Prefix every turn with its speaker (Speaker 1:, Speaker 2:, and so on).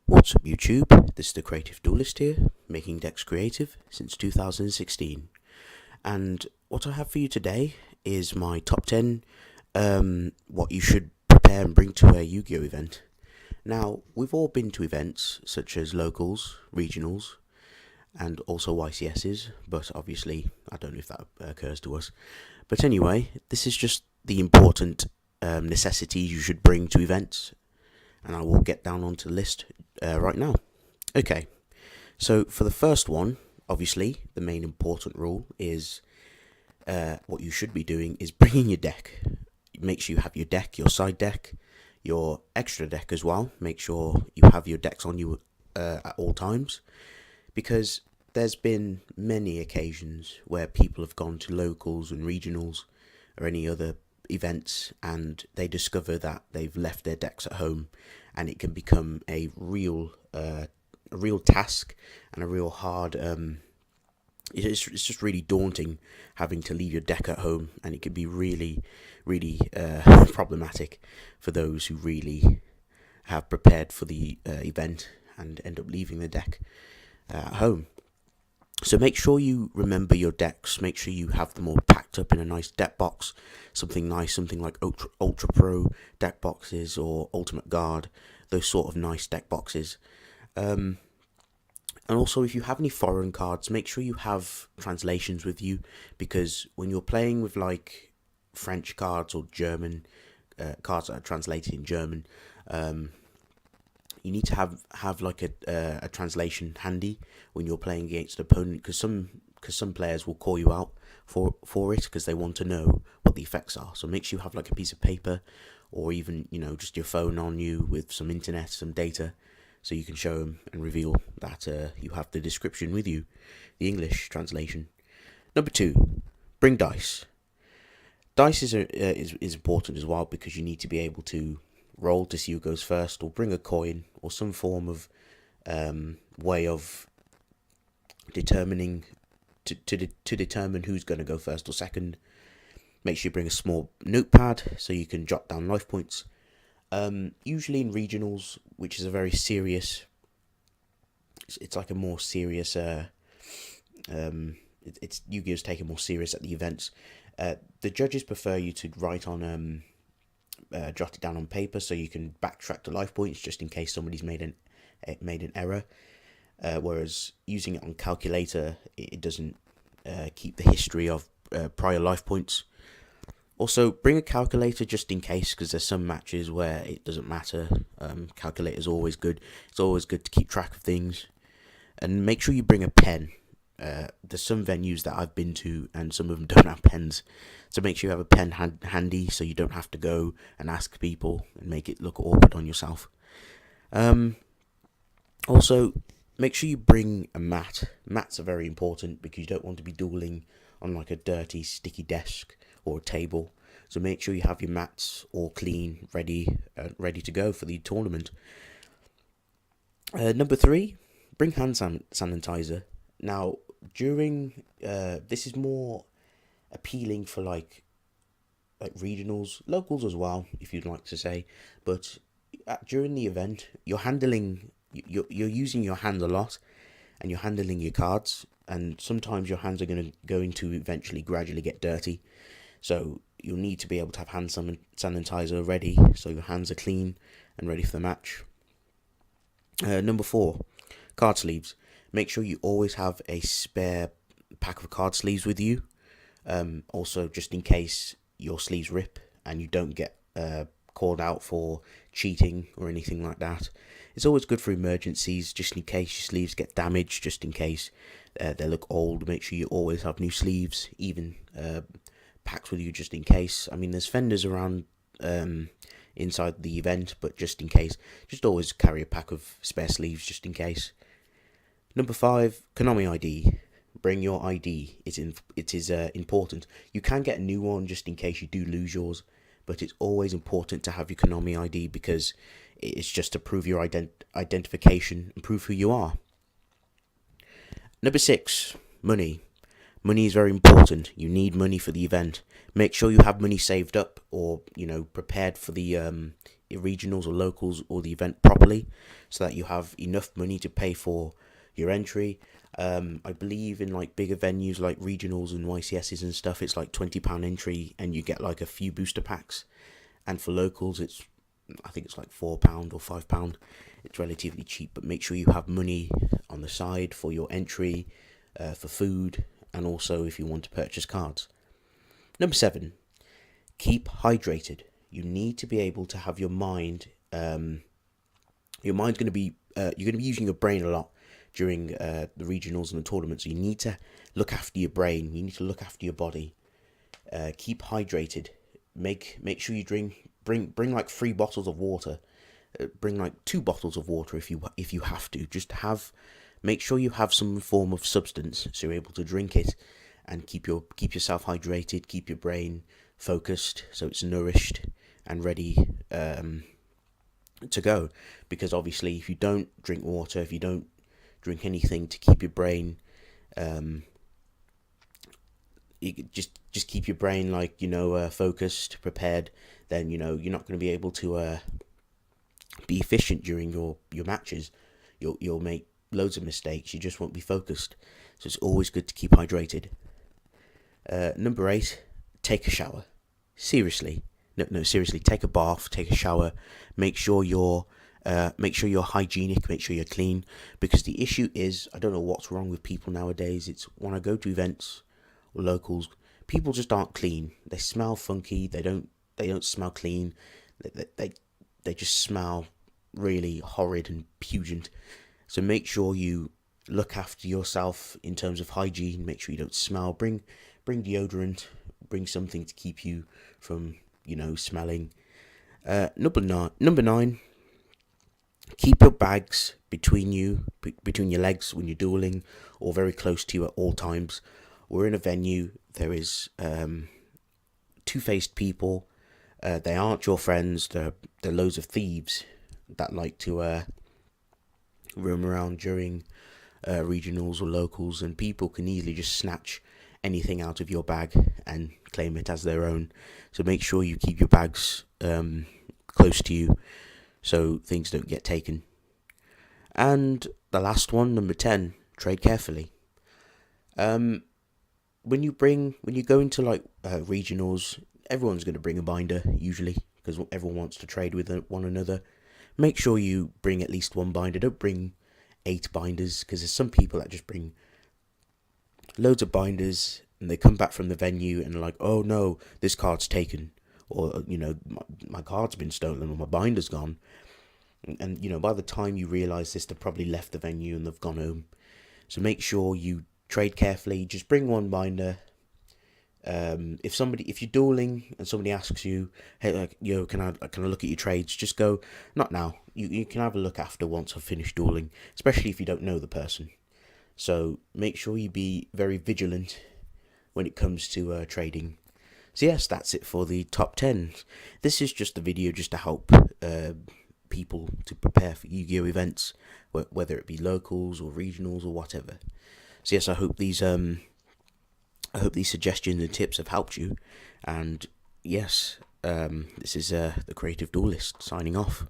Speaker 1: What's up YouTube, this is the Creative Duelist here, making decks creative since 2016, and what I have for you today is my top 10 what you should prepare and bring to a Yu-Gi-Oh event. Now, we've all been to events such as locals, regionals, and also YCSs, but obviously I don't know if that occurs to us. But anyway, this is just the important necessities you should bring to events, and I will get down onto the list right now. Okay, so for the first one, obviously the main important rule is what you should be doing is bringing your deck. Make sure you have your deck, your side deck, your extra deck as well. Make sure you have your decks on you at all times, because there's been many occasions where people have gone to locals and regionals or any other events and they discover that they've left their decks at home, and it can become a real task and a real hard it's just really daunting having to leave your deck at home, and it can be really problematic for those who really have prepared for the event and end up leaving the deck at home. So make sure you remember your decks, make sure you have them all packed up in a nice deck box, something nice, something like Ultra Pro deck boxes or Ultimate Guard, those sort of nice deck boxes. And also, if you have any foreign cards, make sure you have translations with you, because when you're playing with like French cards or German cards that are translated in German, you need to have like a translation handy when you're playing against an opponent, because some players will call you out for it because they want to know what the effects are. So make sure you have like a piece of paper, or even just your phone on you with some internet, some data, so you can show them and reveal that you have the description with you, the English translation. Number 2, bring dice. Dice is important as well, because you need to be able to roll to see who goes first, or bring a coin, or some form of way of determining to determine who's going to go first or second. Make sure you bring a small notepad so you can jot down life points. Usually in regionals, which is a very serious, it's like a more serious it's Yu-Gi-Oh's taken more serious at the events. The judges prefer you to write on jot it down on paper, so you can backtrack the life points just in case somebody's made an error. Whereas using it on calculator, it doesn't keep the history of prior life points. Also, bring a calculator just in case, because there's some matches where it doesn't matter. Calculator's always good. It's always good to keep track of things. And make sure you bring a pen. There's some venues that I've been to and some of them don't have pens, so make sure you have a pen handy so you don't have to go and ask people and make it look awkward on yourself. Also, make sure you bring a mat. Mats are very important because you don't want to be dueling on like a dirty sticky desk or a table, so make sure you have your mats all clean, ready to go for the tournament. Number 3, bring hand sanitizer. Now, during this is more appealing for like regionals, locals as well, if you'd like to say. But during the event, you're using your hands a lot, and you're handling your cards, and sometimes your hands are going to eventually gradually get dirty. So you'll need to be able to have hand sanitizer ready, so your hands are clean and ready for the match. Number 4, card sleeves. Make sure you always have a spare pack of card sleeves with you. Also, just in case your sleeves rip and you don't get called out for cheating or anything like that. It's always good for emergencies, just in case your sleeves get damaged, just in case they look old. Make sure you always have new sleeves, even packs with you just in case. I mean, there's fenders around inside the event, but just in case, just always carry a pack of spare sleeves just in case. Number 5, Konami ID. Bring your ID. It is important. You can get a new one just in case you do lose yours, but it's always important to have your Konami ID, because it's just to prove your identification and prove who you are. Number 6, money. Money is very important. You need money for the event. Make sure you have money saved up, or prepared for the regionals or locals or the event properly, so that you have enough money to pay for your entry. I believe in like bigger venues like regionals and YCSs and stuff, it's like £20 entry and you get like a few booster packs. And for locals, I think it's like £4 or £5. It's relatively cheap, but make sure you have money on the side for your entry, for food, and also if you want to purchase cards. Number 7, keep hydrated. You need to be able to have your mind. Your mind's going to be you're going to be using your brain a lot during the regionals and the tournaments. So you need to look after your brain. You need to look after your body. Keep hydrated. Make sure you bring like 3 bottles of water. Bring like 2 bottles of water if you have to. Make sure you have some form of substance so you're able to drink it and keep yourself hydrated. Keep your brain focused so it's nourished and ready to go. Because obviously, if you don't drink water, if you don't drink anything to keep your brain, just keep your brain like focused, prepared, then you're not going to be able to be efficient during your matches. You'll make loads of mistakes. You just won't be focused. So it's always good to keep hydrated. Number 8, take a shower. Seriously. No, seriously, take a bath, take a shower. Make sure you're hygienic, make sure you're clean. Because the issue is, I don't know what's wrong with people nowadays. It's when I go to events or locals, people just aren't clean. They smell funky. They don't smell clean. They just smell really horrid and pungent. So make sure you look after yourself in terms of hygiene. Make sure you don't smell. Bring deodorant. Bring something to keep you from smelling. Number 9, keep your bags between your legs when you're dueling, or very close to you at all times. We're in a venue. There is two-faced people. They aren't your friends. They're loads of thieves that like to roam around during regionals or locals, and people can easily just snatch anything out of your bag and claim it as their own. So make sure you keep your bags close to you so things don't get taken. And the last one, number 10, trade carefully. When you go into like regionals, everyone's going to bring a binder usually, because everyone wants to trade with one another. Make sure you bring at least 1 binder. Don't bring 8 binders, because there's some people that just bring loads of binders and they come back from the venue and are like, oh no, this card's taken, or my card's been stolen, or my binder's gone. And by the time you realise this, they've probably left the venue and they've gone home. So make sure you trade carefully. Just bring 1 binder. If you're dueling and somebody asks you, hey, like, yo, can I look at your trades? Just go, not now. You can have a look after, once I've finished dueling, especially if you don't know the person. So make sure you be very vigilant when it comes to trading. So yes, that's it for the top 10. This is just a video just to help people to prepare for Yu-Gi-Oh events, whether it be locals or regionals or whatever. So yes, I hope these suggestions and tips have helped you. And yes, this is the Creative Duelist signing off.